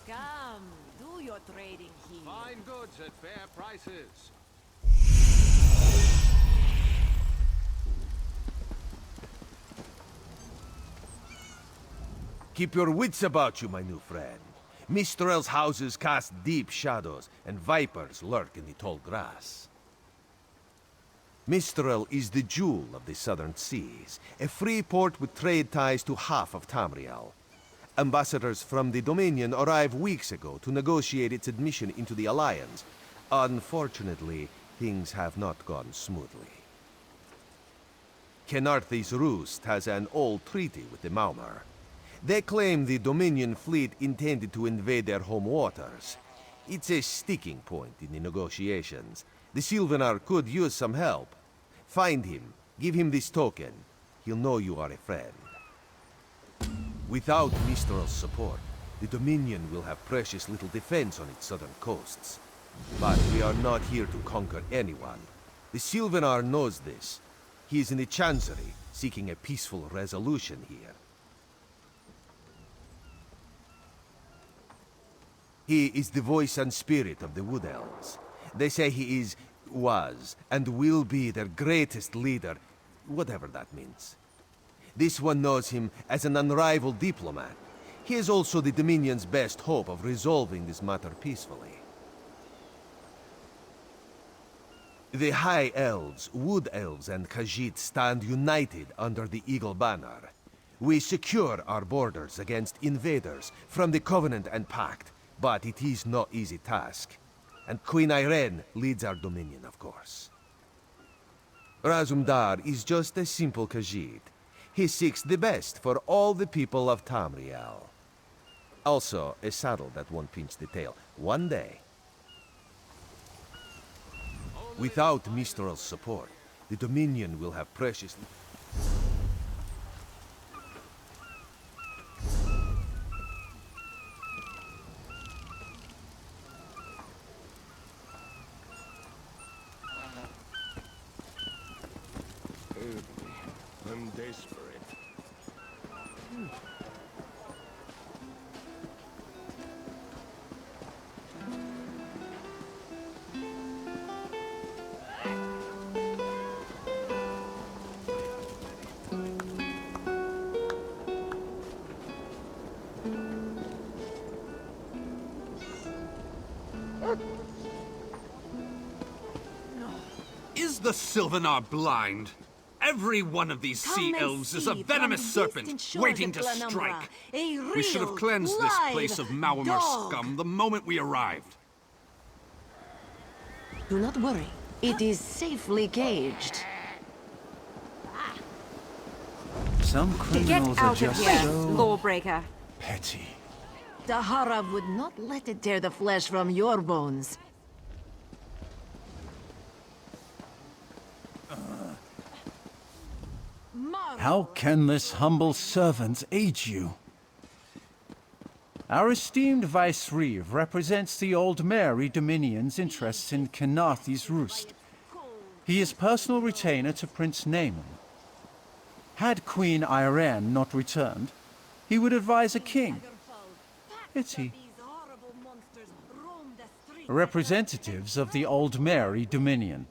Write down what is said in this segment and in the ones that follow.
Come, do your trading here. Fine goods at fair prices. Keep your wits about you, my new friend. Mistral's houses cast deep shadows, and vipers lurk in the tall grass. Mistral is the jewel of the southern seas, a free port with trade ties to half of Tamriel. Ambassadors from the Dominion arrived weeks ago to negotiate its admission into the Alliance. Unfortunately, things have not gone smoothly. Khenarthi's Roost has an old treaty with the Maormer. They claim the Dominion fleet intended to invade their home waters. It's a sticking point in the negotiations. The Sylvanar could use some help. Find him, give him this token. He'll know you are a friend. Without Mistral's support, the Dominion will have precious little defense on its southern coasts. But we are not here to conquer anyone. The Sylvanar knows this. He is in the Chancery, seeking a peaceful resolution here. He is the voice and spirit of the Wood Elves. They say he was, and will be their greatest leader, whatever that means. This one knows him as an unrivaled diplomat. He is also the Dominion's best hope of resolving this matter peacefully. The High Elves, Wood Elves, and Khajiit stand united under the Eagle Banner. We secure our borders against invaders from the Covenant and Pact, but it is no easy task. And Queen Irene leads our Dominion, of course. Razumdar is just a simple Khajiit. He seeks the best for all the people of Tamriel. Also, a saddle that won't pinch the tail, one day. Without Mistral's support, the Dominion will have precious... I'm desperate. Is the Sylvanar blind? Every one of these sea elves is a venomous serpent waiting to strike. We should have cleansed this place of Maormer scum the moment we arrived. Do not worry. It is safely caged. Some criminals are just so lawbreaker. petty. Dahara would not let it tear the flesh from your bones. How can this humble servant aid you? Our esteemed Vice Reeve represents the Aldmeri Dominion's interests in Khenarthi's Roost. He is personal retainer to Prince Naemon. Had Queen Irene not returned, he would advise a king. Pity. Representatives of the Aldmeri Dominion.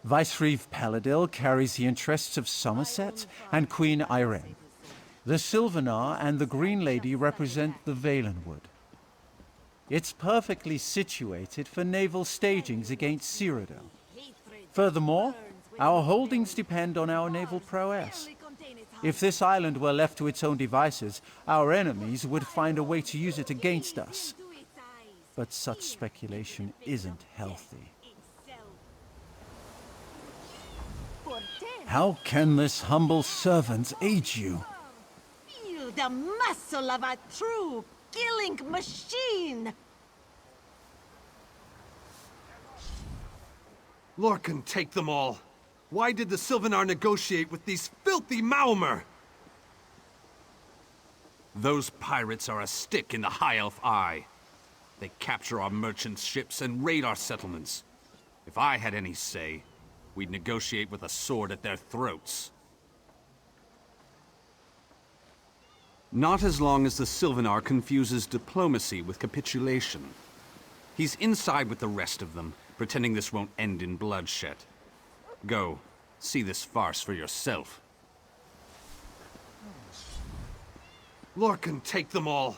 Vice-Reeve Paladil carries the interests of Somerset and Queen Irene. The Sylvanar and the Green Lady represent the Valenwood. It's perfectly situated for naval stagings against Cyrodiil. Furthermore, our holdings depend on our naval prowess. If this island were left to its own devices, our enemies would find a way to use it against us. But such speculation isn't healthy. How can this humble servant aid you? Feel the muscle of a true killing machine! Lorcan, take them all. Why did the Sylvanar negotiate with these filthy Maormer? Those pirates are a stick in the High Elf eye. They capture our merchants' ships and raid our settlements. If I had any say, we'd negotiate with a sword at their throats. Not as long as the Sylvanar confuses diplomacy with capitulation. He's inside with the rest of them, pretending this won't end in bloodshed. Go, see this farce for yourself. Lorcan, take them all!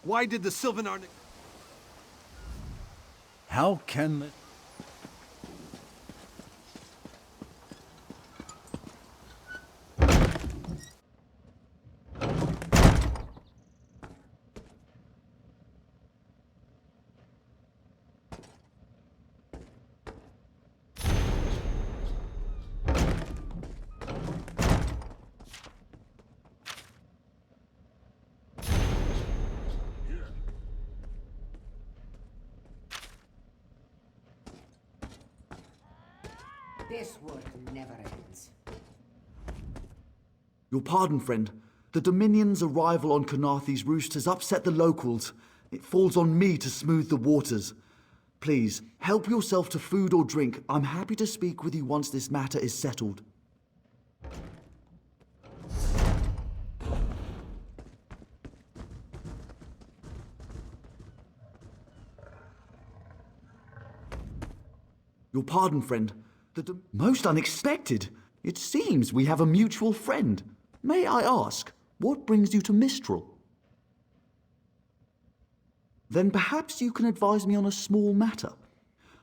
Why did the Sylvanar... How can the... This work never ends. Your pardon, friend. The Dominion's arrival on Khenarthi's Roost has upset the locals. It falls on me to smooth the waters. Please, help yourself to food or drink. I'm happy to speak with you once this matter is settled. Your pardon, friend. Most unexpected. It seems we have a mutual friend. May I ask, what brings you to Mistral? Then perhaps you can advise me on a small matter.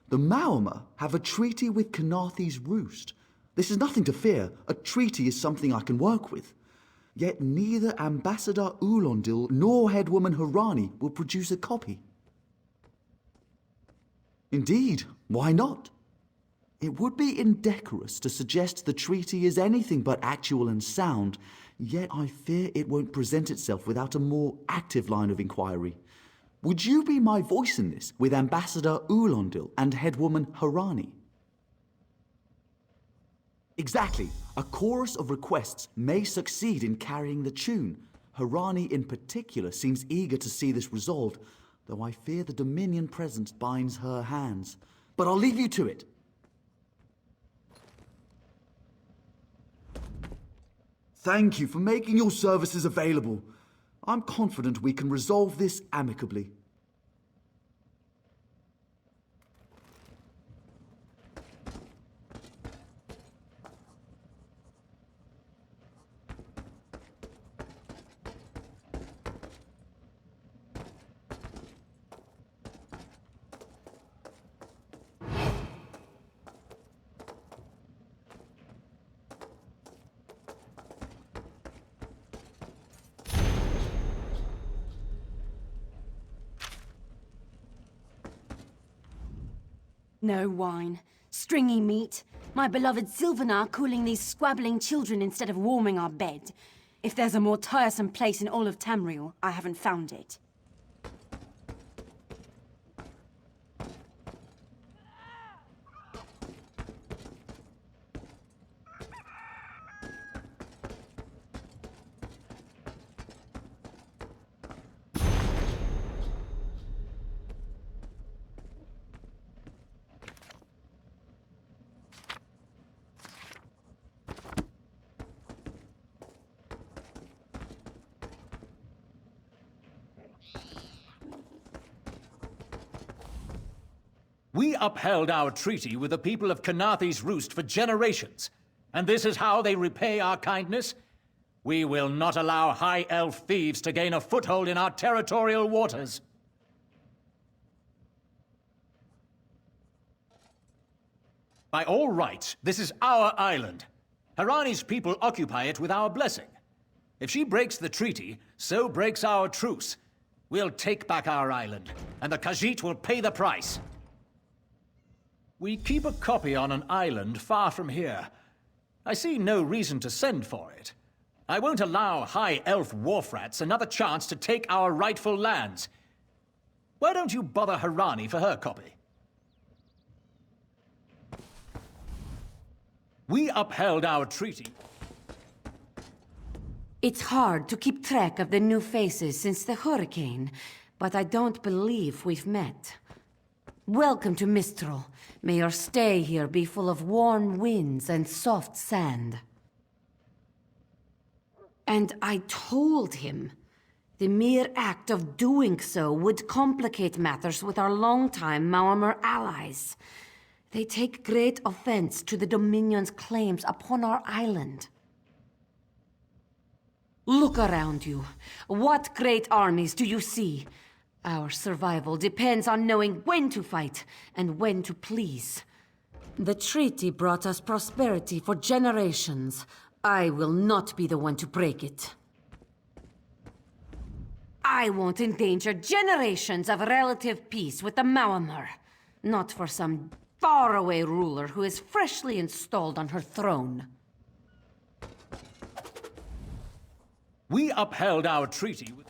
The Maormer have a treaty with Khenarthi's Roost. This is nothing to fear. A treaty is something I can work with. Yet neither Ambassador Ulondil nor Headwoman Harani will produce a copy. Indeed, why not? It would be indecorous to suggest the treaty is anything but actual and sound, yet I fear it won't present itself without a more active line of inquiry. Would you be my voice in this, with Ambassador Ulondil and Headwoman Harani? Exactly. A chorus of requests may succeed in carrying the tune. Harani in particular seems eager to see this resolved, though I fear the Dominion presence binds her hands. But I'll leave you to it. Thank you for making your services available. I'm confident we can resolve this amicably. No wine. Stringy meat. My beloved Sylvanar cooling these squabbling children instead of warming our bed. If there's a more tiresome place in all of Tamriel, I haven't found it. We upheld our treaty with the people of Khenarthi's Roost for generations, and this is how they repay our kindness? We will not allow High Elf thieves to gain a foothold in our territorial waters. By all rights, this is our island. Harani's people occupy it with our blessing. If she breaks the treaty, so breaks our truce. We'll take back our island, and the Khajiit will pay the price. We keep a copy on an island far from here. I see no reason to send for it. I won't allow High Elf wharf-rats another chance to take our rightful lands. Why don't you bother Harani for her copy? We upheld our treaty. It's hard to keep track of the new faces since the hurricane, but I don't believe we've met. Welcome to Mistral. May your stay here be full of warm winds and soft sand. And I told him, The mere act of doing so would complicate matters with our longtime Maormer allies. They take great offense to the Dominion's claims upon our island. Look around you. What great armies do you see? Our survival depends on knowing when to fight and when to please. The treaty brought us prosperity for generations. I will not be the one to break it. I won't endanger generations of relative peace with the Maormer. Not for some faraway ruler who is freshly installed on her throne. We upheld our treaty with...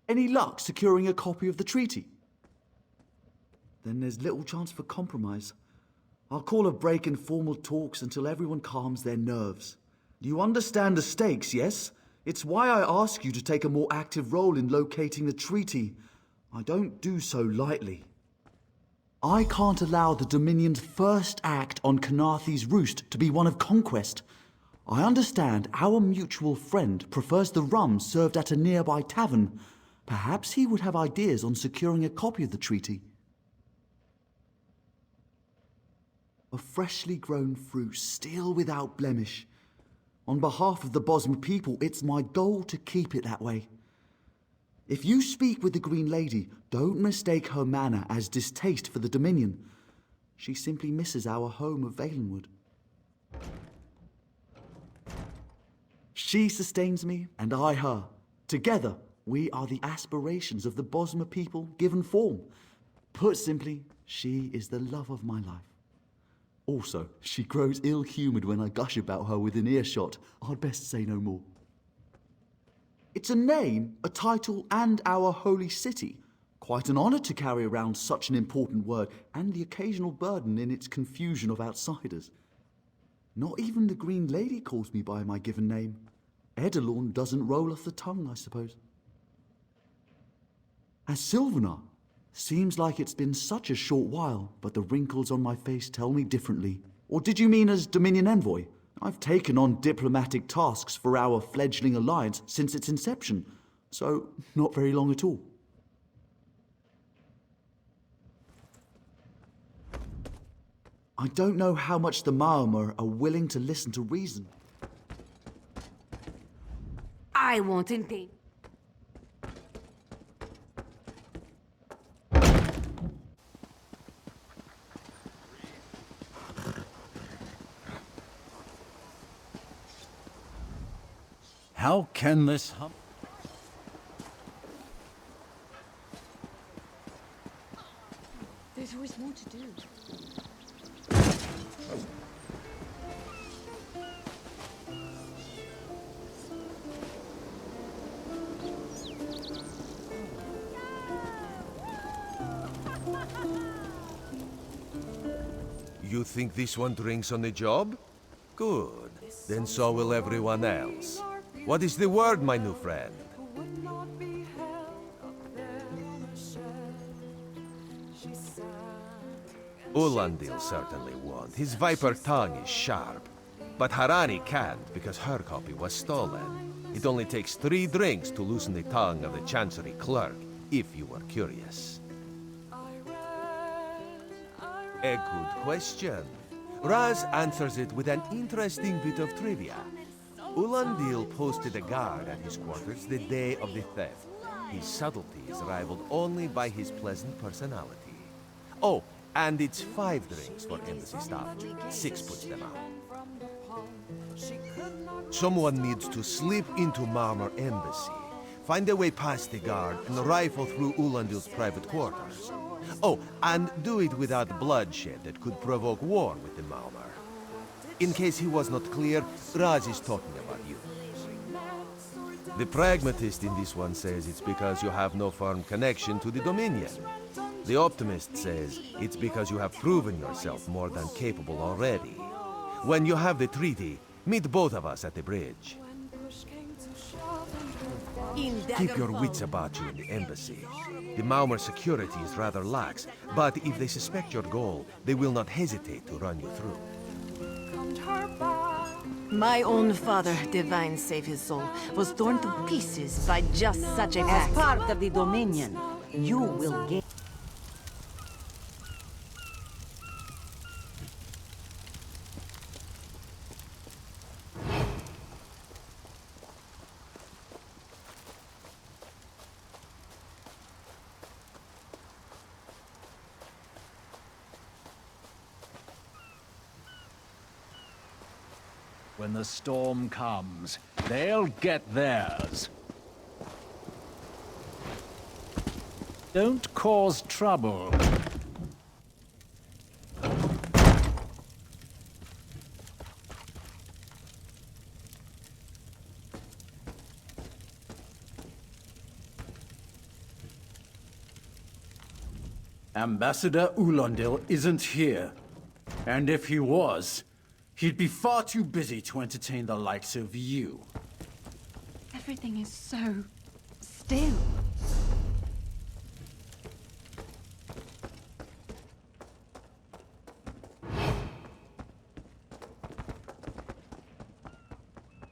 Any luck securing a copy of the treaty? Then there's little chance for compromise. I'll call a break in formal talks until everyone calms their nerves. You understand the stakes, yes? It's why I ask you to take a more active role in locating the treaty. I don't do so lightly. I can't allow the Dominion's first act on Khenarthi's Roost to be one of conquest. I understand our mutual friend prefers the rum served at a nearby tavern. Perhaps he would have ideas on securing a copy of the treaty. A freshly grown fruit, still without blemish. On behalf of the Bosmer people, it's my goal to keep it that way. If you speak with the Green Lady, don't mistake her manner as distaste for the Dominion. She simply misses our home of Valenwood. She sustains me, and I her. Together, we are the aspirations of the Bosmer people given form. Put simply, she is the love of my life. Also, she grows ill-humoured when I gush about her within earshot. I'd best say no more. It's a name, a title, and our holy city. Quite an honour to carry around such an important word, and the occasional burden in its confusion of outsiders. Not even the Green Lady calls me by my given name. Edelorn doesn't roll off the tongue, I suppose. As Sylvanar, seems like it's been such a short while, but the wrinkles on my face tell me differently. Or did you mean as Dominion Envoy? I've taken on diplomatic tasks for our fledgling alliance since its inception, so not very long at all. I don't know how much the Maormer are willing to listen to reason. I won't indeed. How can this There's always more to do. You think this one drinks on the job? Good. Then so will everyone else. What is the word, my new friend? Ulandil certainly won't. His viper tongue is sharp. But Harani can't because her copy was stolen. It only takes 3 drinks to loosen the tongue of the Chancery clerk, if you were curious. A good question. Raz answers it with an interesting bit of trivia. Ulandil posted a guard at his quarters the day of the theft. His subtlety is rivaled only by his pleasant personality. Oh, and it's 5 drinks for embassy staff. 6 puts them out. Someone needs to slip into Maormer Embassy, find a way past the guard, and rifle through Ulandil's private quarters. Oh, and do it without bloodshed that could provoke war with the Maormer. In case he was not clear, Raz is talking about you. The pragmatist in this one says it's because you have no firm connection to the Dominion. The optimist says it's because you have proven yourself more than capable already. When you have the treaty, meet both of us at the bridge. Keep your wits about you in the embassy. The Maormer security is rather lax, but if they suspect your goal, they will not hesitate to run you through. My own father, divine save his soul, was torn to pieces by just such a act. As part of the Dominion, you will gain. When the storm comes, they'll get theirs. Don't cause trouble. Ambassador Ulondil isn't here. And if he was, he'd be far too busy to entertain the likes of you. Everything is so still.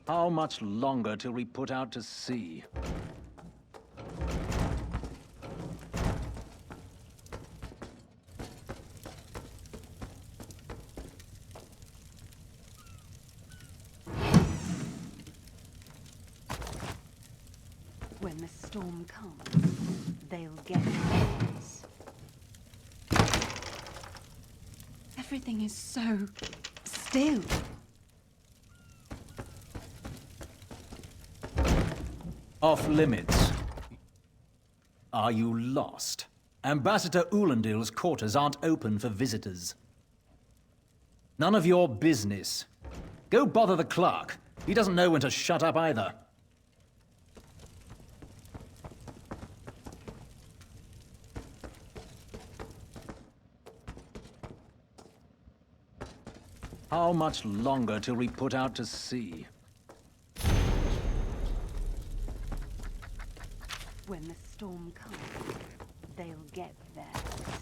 How much longer till we put out to sea? When the storm comes, they'll get theirs. Everything is so still. Off limits. Are you lost? Ambassador Ulondil's quarters aren't open for visitors. None of your business. Go bother the clerk. He doesn't know when to shut up either. How much longer till we put out to sea? When the storm comes, they'll get theirs.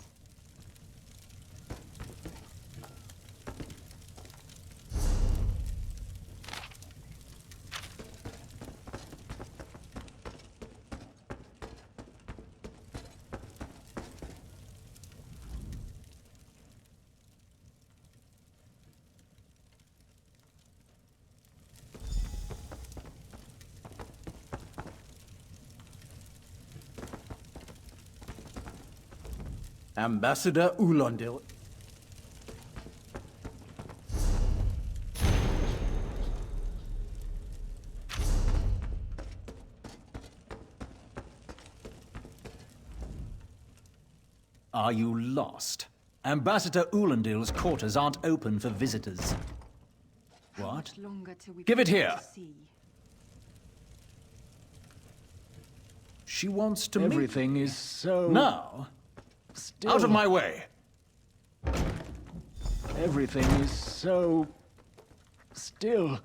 Ambassador Ulondil. Are you lost? Ambassador Ulondil's quarters aren't open for visitors. What? Longer till we Give it put out here. to sea. She wants to Everything meet me. is so... Now, Still... out of my way! Everything is so... still...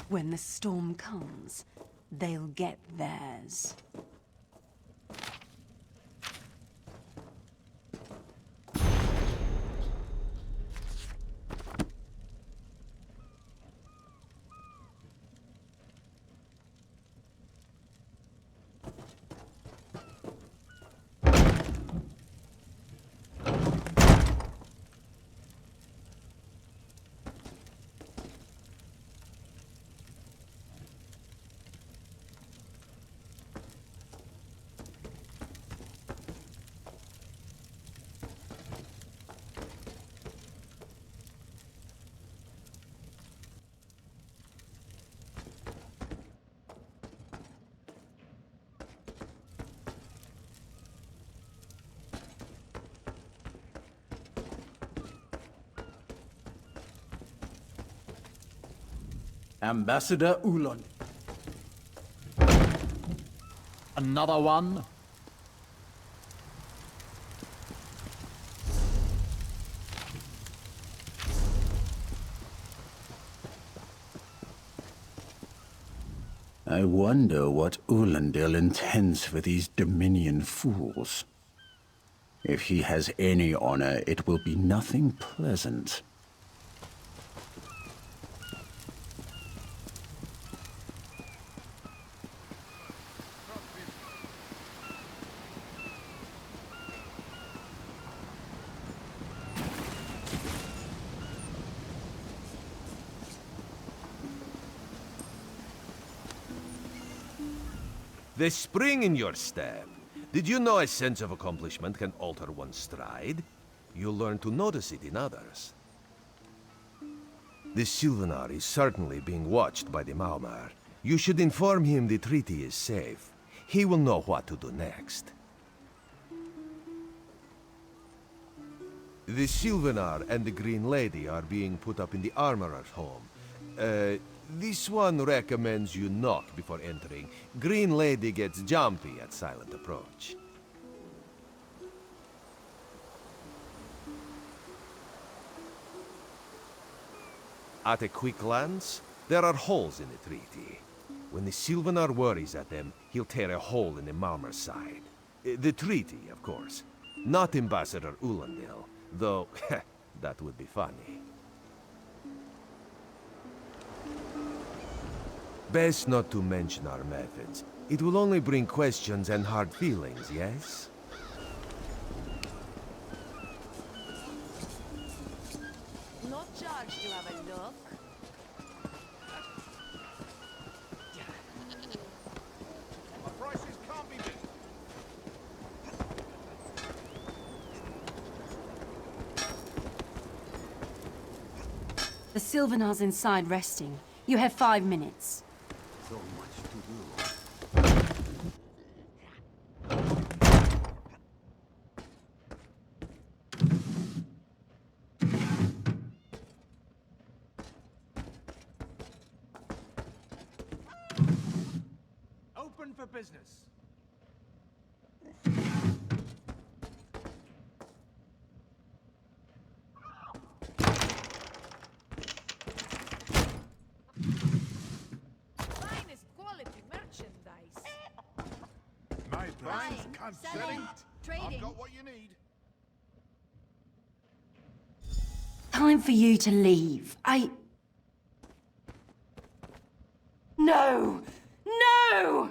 When the storm comes, they'll get theirs. Ambassador Ulon. Another one? I wonder what Ulandil intends for these Dominion fools. If he has any honor, it will be nothing pleasant. The spring in your step. Did you know a sense of accomplishment can alter one's stride? You'll learn to notice it in others. The Sylvanar is certainly being watched by the Maormer. You should inform him the treaty is safe. He will know what to do next. The Sylvanar and the Green Lady are being put up in the Armorer's home. This one recommends you knock before entering. Green Lady gets jumpy at silent approach. At a quick glance, there are holes in the treaty. When the Sylvanar worries at them, he'll tear a hole in the Maormer's side. The treaty, of course. Not Ambassador Ulandil, though that would be funny. Best not to mention our methods. It will only bring questions and hard feelings, yes? Not charged to have a look. My prices can't be beat. The Sylvanar's inside resting. You have 5 minutes. So much to do. Open for business. Finest quality merchandise. My prices Buying, can't selling, trading. I've got what you need. Time for you to leave. No! No!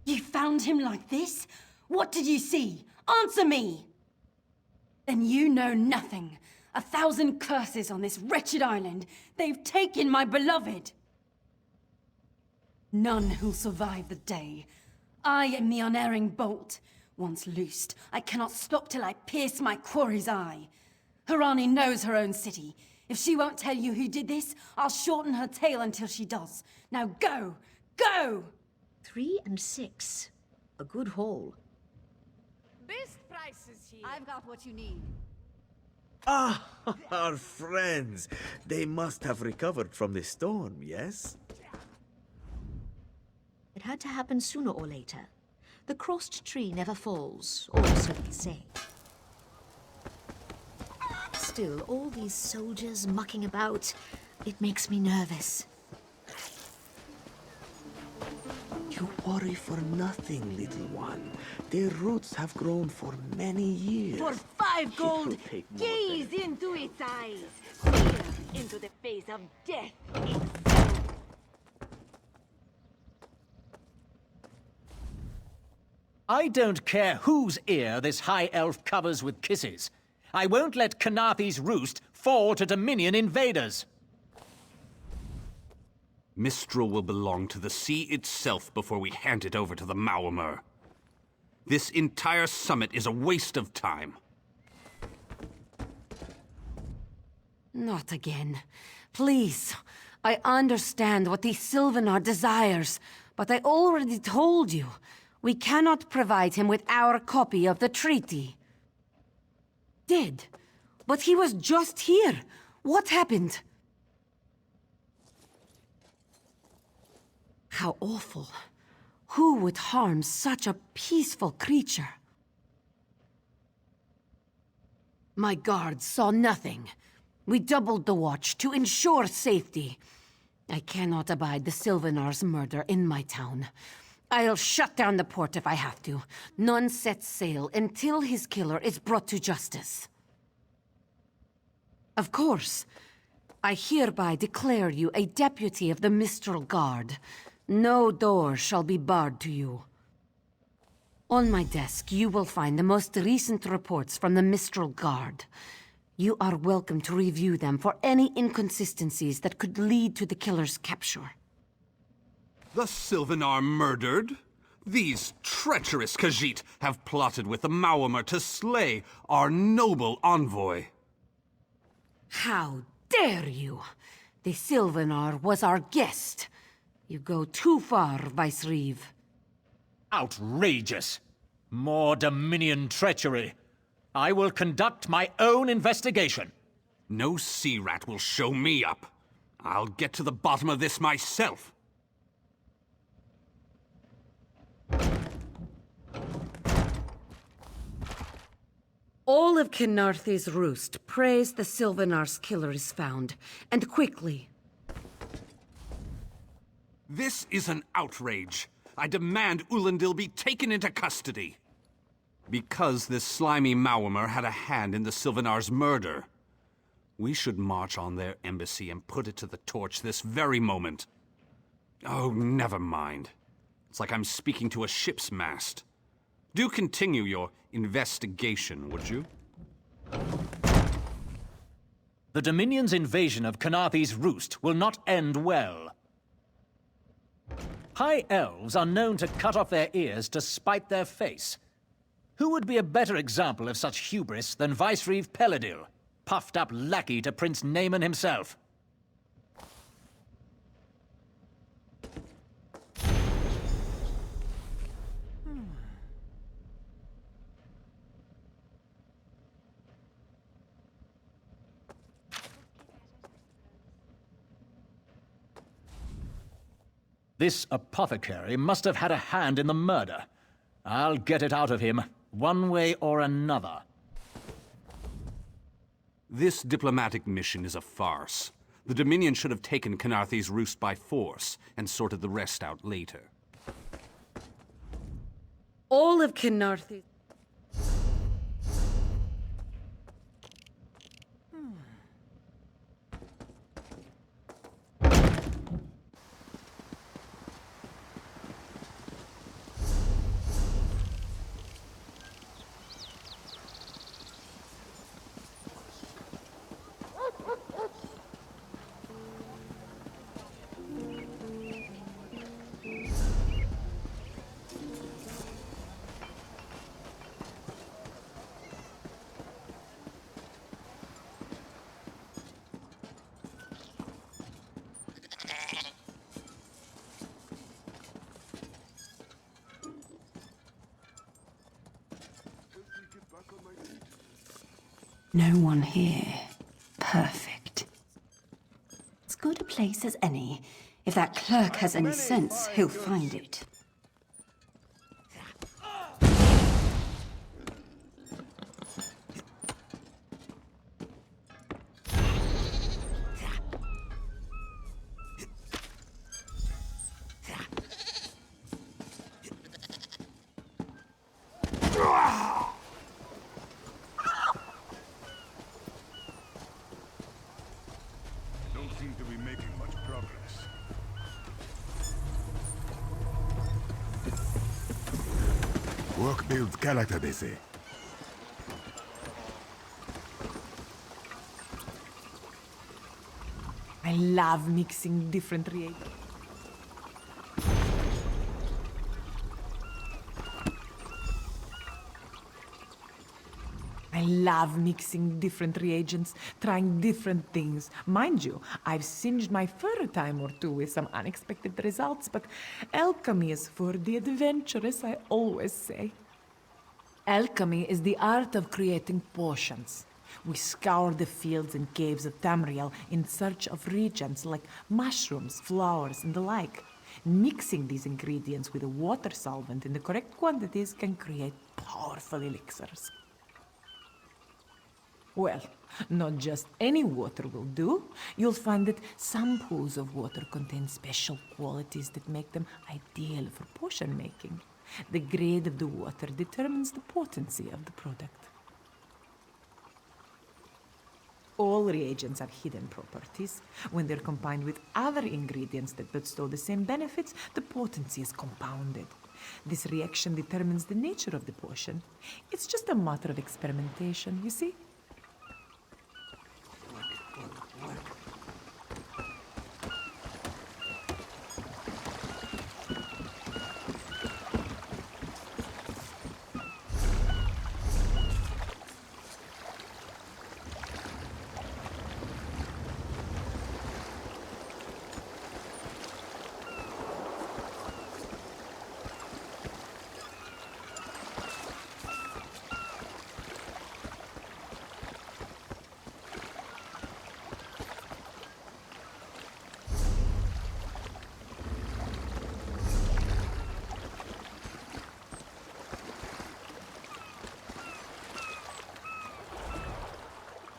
You found him like this? What did you see? Answer me! Then you know nothing. 1,000 curses on this wretched island. They've taken my beloved. None who'll survive the day. I am the unerring bolt. Once loosed, I cannot stop till I pierce my quarry's eye. Harani knows her own city. If she won't tell you who did this, I'll shorten her tale until she does. Now go! Go! 3 and 6. A good haul. Best prices here. I've got what you need. Ah, our friends. They must have recovered from the storm, yes? It had to happen sooner or later. The crossed tree never falls, or so they say. Still, all these soldiers mucking about, it makes me nervous. You worry for nothing, little one. Their roots have grown for many years. For 5 gold, will take more gaze than- into its eyes. Peer into the face of death itself. I don't care whose ear this high elf covers with kisses. I won't let Khenarthi's roost fall to Dominion invaders. Mistral will belong to the sea itself before we hand it over to the Maormer. This entire summit is a waste of time. Not again. Please. I understand what the Sylvanar desires, but I already told you. We cannot provide him with our copy of the treaty. Dead? But he was just here. What happened? How awful. Who would harm such a peaceful creature? My guards saw nothing. We doubled the watch to ensure safety. I cannot abide the Sylvanar's murder in my town. I'll shut down the port if I have to. None sets sail until his killer is brought to justice. Of course. I hereby declare you a deputy of the Mistral Guard. No door shall be barred to you. On my desk, you will find the most recent reports from the Mistral Guard. You are welcome to review them for any inconsistencies that could lead to the killer's capture. The Sylvanar murdered? These treacherous Khajiit have plotted with the Maormer to slay our noble envoy. How dare you! The Sylvanar was our guest. You go too far, Vicereeve. Outrageous! More Dominion treachery. I will conduct my own investigation. No sea rat will show me up. I'll get to the bottom of this myself. All of Khenarthi's Roost prays the Sylvanar's killer is found, and quickly. This is an outrage. I demand Ulandil be taken into custody. Because this slimy Maormer had a hand in the Sylvanar's murder. We should march on their embassy and put it to the torch this very moment. Oh, never mind. It's like I'm speaking to a ship's mast. Do continue your investigation, would you? The Dominion's invasion of Khenarthi's Roost will not end well. High Elves are known to cut off their ears to spite their face. Who would be a better example of such hubris than Vicereeve Peladil, puffed-up lackey to Prince Naaman himself? This apothecary must have had a hand in the murder. I'll get it out of him, one way or another. This diplomatic mission is a farce. The Dominion should have taken Khenarthi's Roost by force, and sorted the rest out later. All of Khenarthi... No one here. Perfect. As good a place as any. If that clerk has any sense, he'll find it. Work builds character, they say. I love mixing different reagents. I I love mixing different reagents, trying different things. Mind you, I've singed my fur a time or two with some unexpected results, but alchemy is for the adventurous, I always say. Alchemy is the art of creating potions. We scour the fields and caves of Tamriel in search of reagents like mushrooms, flowers, and the like. Mixing these ingredients with a water solvent in the correct quantities can create powerful elixirs. Well, not just any water will do. You'll find that some pools of water contain special qualities that make them ideal for potion making. The grade of the water determines the potency of the product. All reagents have hidden properties. When they're combined with other ingredients that bestow the same benefits, the potency is compounded. This reaction determines the nature of the potion. It's just a matter of experimentation, you see?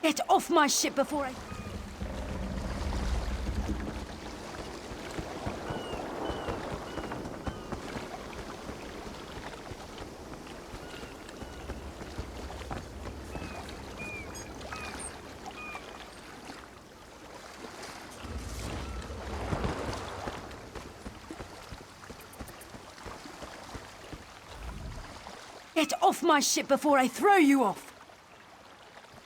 Get off my ship before I... Get off my ship before I throw you off!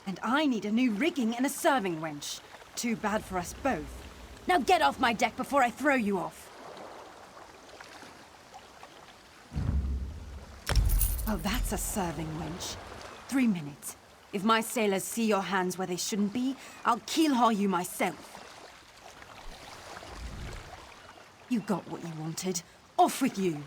And I need a new rigging and a serving wench. Too bad for us both. Now get off my deck before I throw you off. Oh, that's a serving wench. 3 minutes. If my sailors see your hands where they shouldn't be, I'll keel-haul you myself. You got what you wanted. Off with you.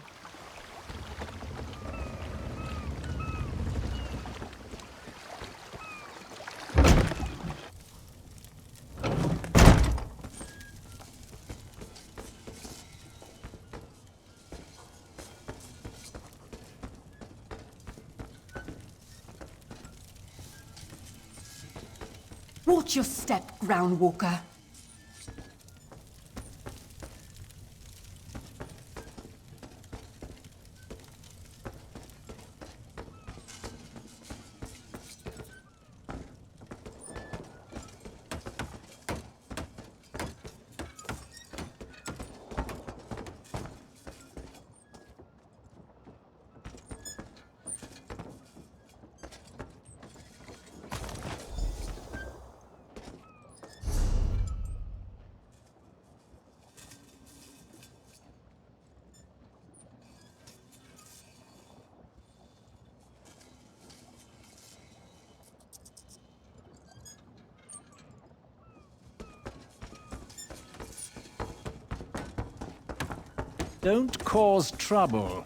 Watch your step, Groundwalker. Don't cause trouble.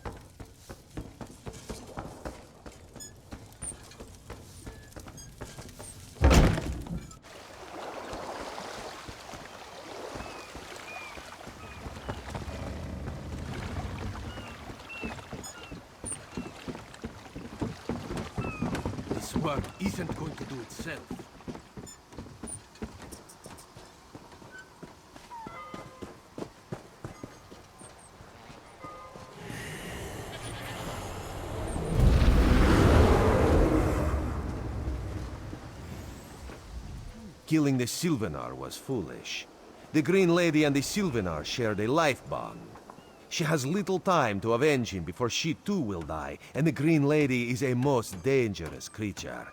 This work isn't going to do itself. Killing the Sylvanar was foolish. The Green Lady and the Sylvanar shared a life bond. She has little time to avenge him before she too will die, and the Green Lady is a most dangerous creature.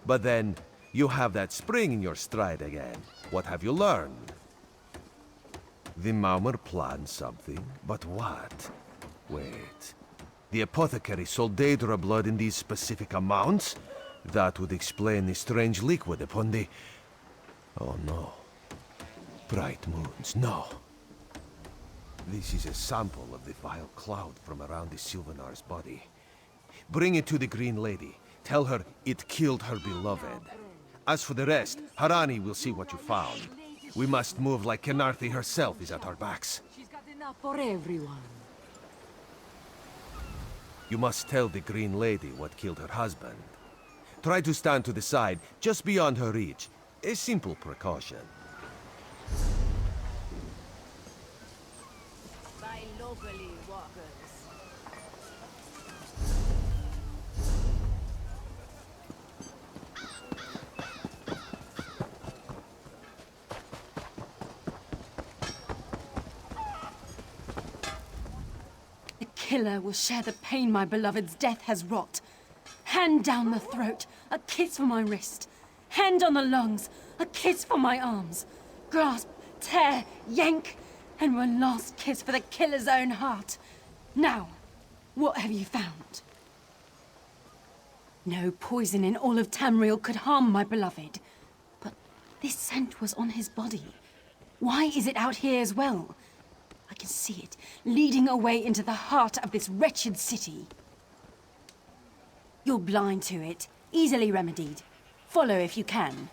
But then, you have that spring in your stride again. What have you learned? The Maormer planned something, but what? Wait. The apothecary sold Daedra blood in these specific amounts? That would explain the strange liquid upon the... Oh no. Bright moons, no. This is a sample of the vile cloud from around the Sylvanar's body. Bring it to the Green Lady. Tell her it killed her beloved. As for the rest, Harani will see what you found. We must move like Khenarthi herself is at our backs. She's got enough for everyone. You must tell the Green Lady what killed her husband. Try to stand to the side, just beyond her reach. A simple precaution. By locally walkers. The killer will share the pain my beloved's death has wrought. Hand down the throat, a kiss for my wrist. Hand on the lungs, a kiss for my arms. Grasp, tear, yank, and one last kiss for the killer's own heart. Now, what have you found? No poison in all of Tamriel could harm my beloved. But this scent was on his body. Why is it out here as well? I can see it, leading away into the heart of this wretched city. You're blind to it, easily remedied. Follow if you can.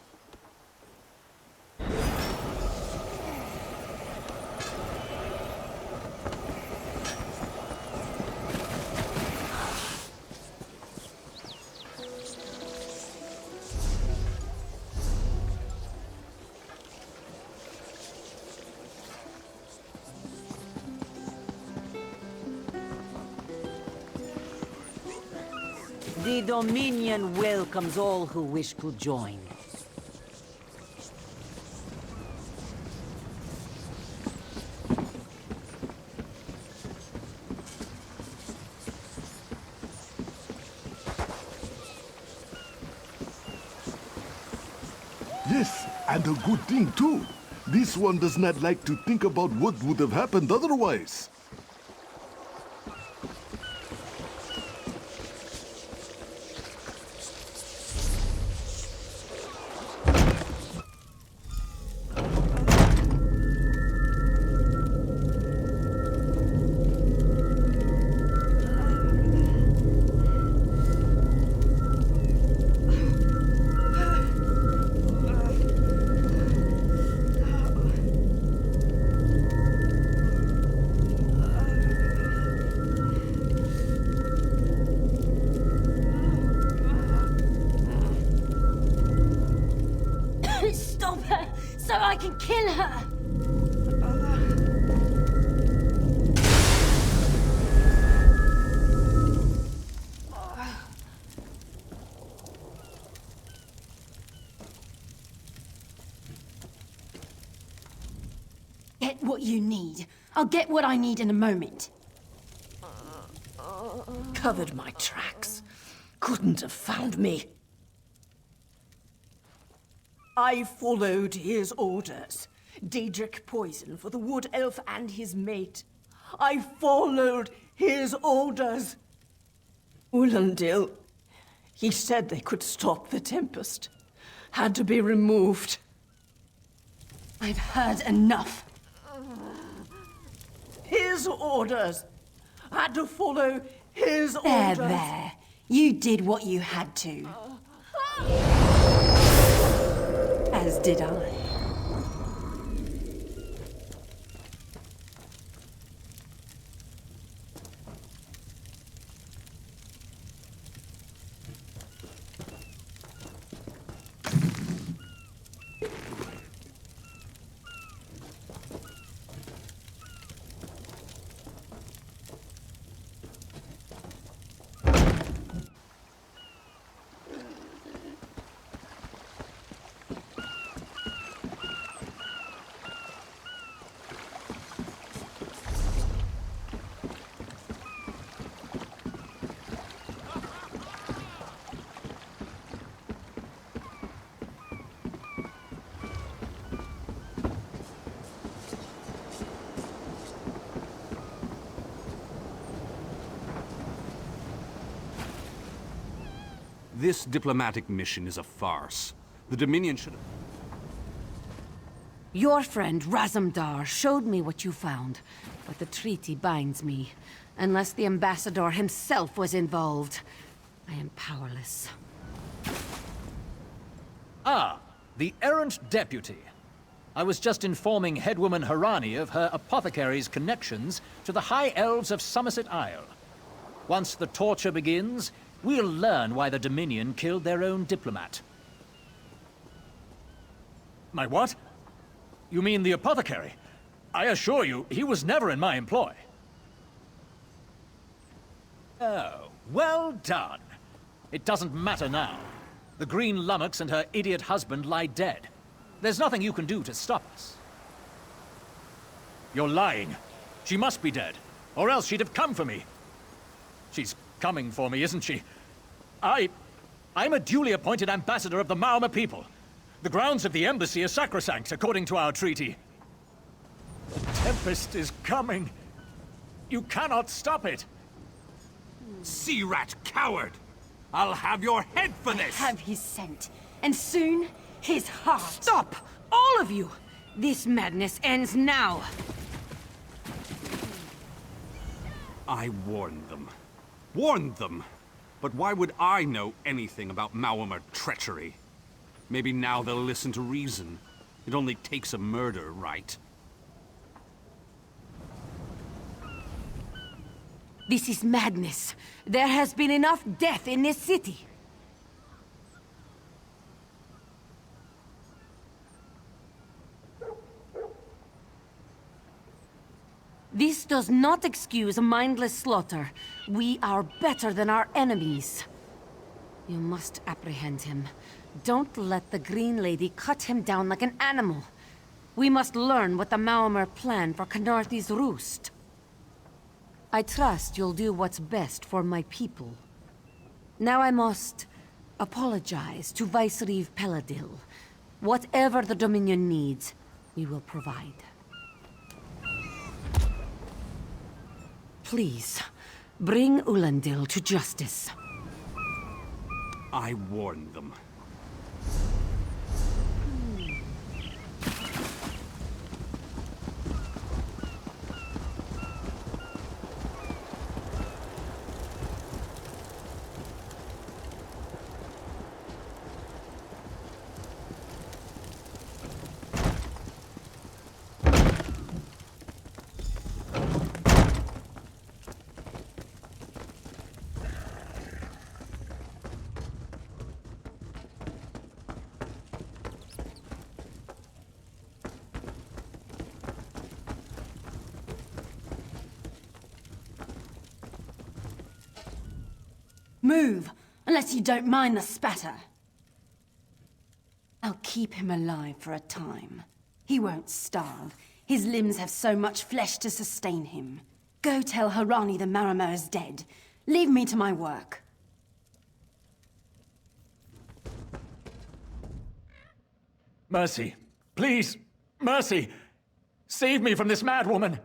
The Dominion welcomes all who wish to join. Yes, and a good thing too. This one does not like to think about what would have happened otherwise. Stop her, so I can kill her! Get what you need. I'll get what I need in a moment. Covered my tracks. Couldn't have found me. I followed his orders. Daedric poison for the wood elf and his mate. I followed his orders. Ulandil, he said they could stop the Tempest. Had to be removed. I've heard enough. His orders. Had to follow his orders. There. You did what you had to. As did I. This diplomatic mission is a farce. The Dominion should have... Your friend Razumdar showed me what you found, but the treaty binds me. Unless the ambassador himself was involved, I am powerless. Ah, the errant deputy. I was just informing headwoman Harani of her apothecary's connections to the High Elves of Somerset Isle. Once the torture begins, we'll learn why the Dominion killed their own diplomat. My what? You mean the apothecary? I assure you, he was never in my employ. Oh, well done. It doesn't matter now. The Green Lummox and her idiot husband lie dead. There's nothing you can do to stop us. You're lying. She must be dead, or else she'd have come for me. She's coming for me, isn't she? I'm a duly appointed ambassador of the Maormer people. The grounds of the embassy are sacrosanct, according to our treaty. The Tempest is coming. You cannot stop it. Sea rat coward! I'll have your head for this! Have his scent, and soon, his heart. Stop! All of you! This madness ends now! I warned them. Warned them! But why would I know anything about Maormer treachery? Maybe now they'll listen to reason. It only takes a murder, right? This is madness. There has been enough death in this city. This does not excuse mindless slaughter. We are better than our enemies. You must apprehend him. Don't let the Green Lady cut him down like an animal. We must learn what the Maormer plan for Khenarthi's Roost. I trust you'll do what's best for my people. Now I must apologize to Vicereeve Peladil. Whatever the Dominion needs, we will provide. Please, bring Ulandil to justice. I warned them. Move, unless you don't mind the spatter. I'll keep him alive for a time. He won't starve. His limbs have so much flesh to sustain him. Go tell Harani the Maormer is dead. Leave me to my work. Mercy. Please. Mercy. Save me from this mad woman.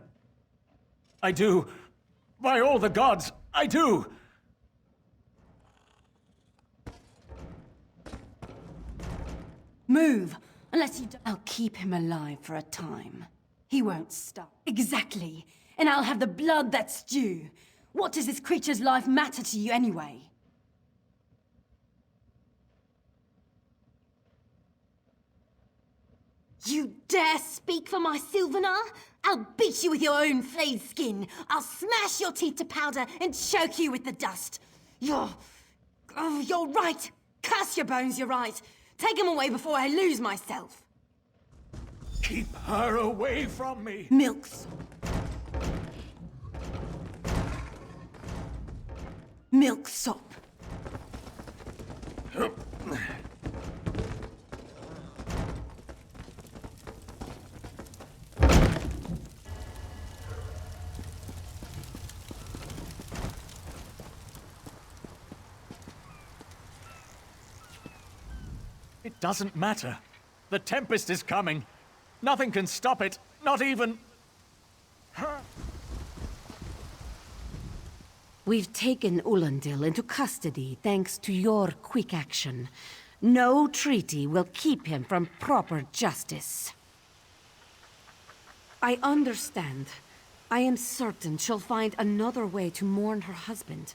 I do. By all the gods, I do. Move, unless you don't. I'll keep him alive for a time. He won't stop. Exactly. And I'll have the blood that's due. What does this creature's life matter to you anyway? You dare speak for my Sylvanar? I'll beat you with your own flayed skin. I'll smash your teeth to powder and choke you with the dust. You're right. Curse your bones, you're right. Take him away before I lose myself. Keep her away from me. Milks. Milksop. It doesn't matter. The Tempest is coming. Nothing can stop it, not even... We've taken Ulandil into custody thanks to your quick action. No treaty will keep him from proper justice. I understand. I am certain she'll find another way to mourn her husband.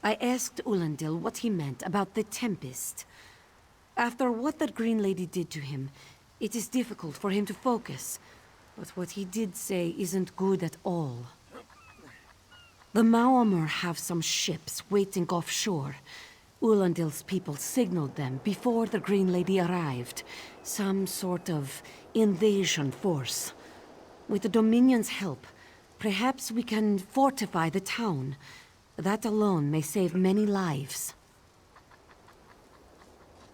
I asked Ulandil what he meant about the Tempest. After what that Green Lady did to him, it is difficult for him to focus. But what he did say isn't good at all. The Maormer have some ships waiting offshore. Ulandil's people signaled them before the Green Lady arrived. Some sort of invasion force. With the Dominion's help, perhaps we can fortify the town. That alone may save many lives.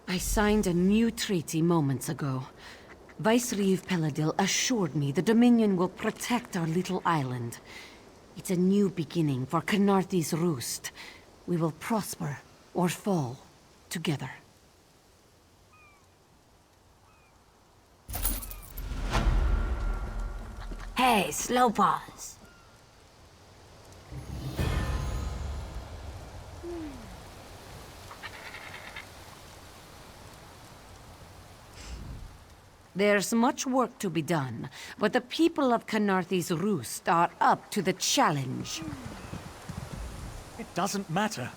I signed a new treaty moments ago. Vicereeve Peladil assured me the Dominion will protect our little island. It's a new beginning for Khenarthi's Roost. We will prosper or fall together. Hey, slow paws. There's much work to be done, but the people of Khenarthi's Roost are up to the challenge. It doesn't matter.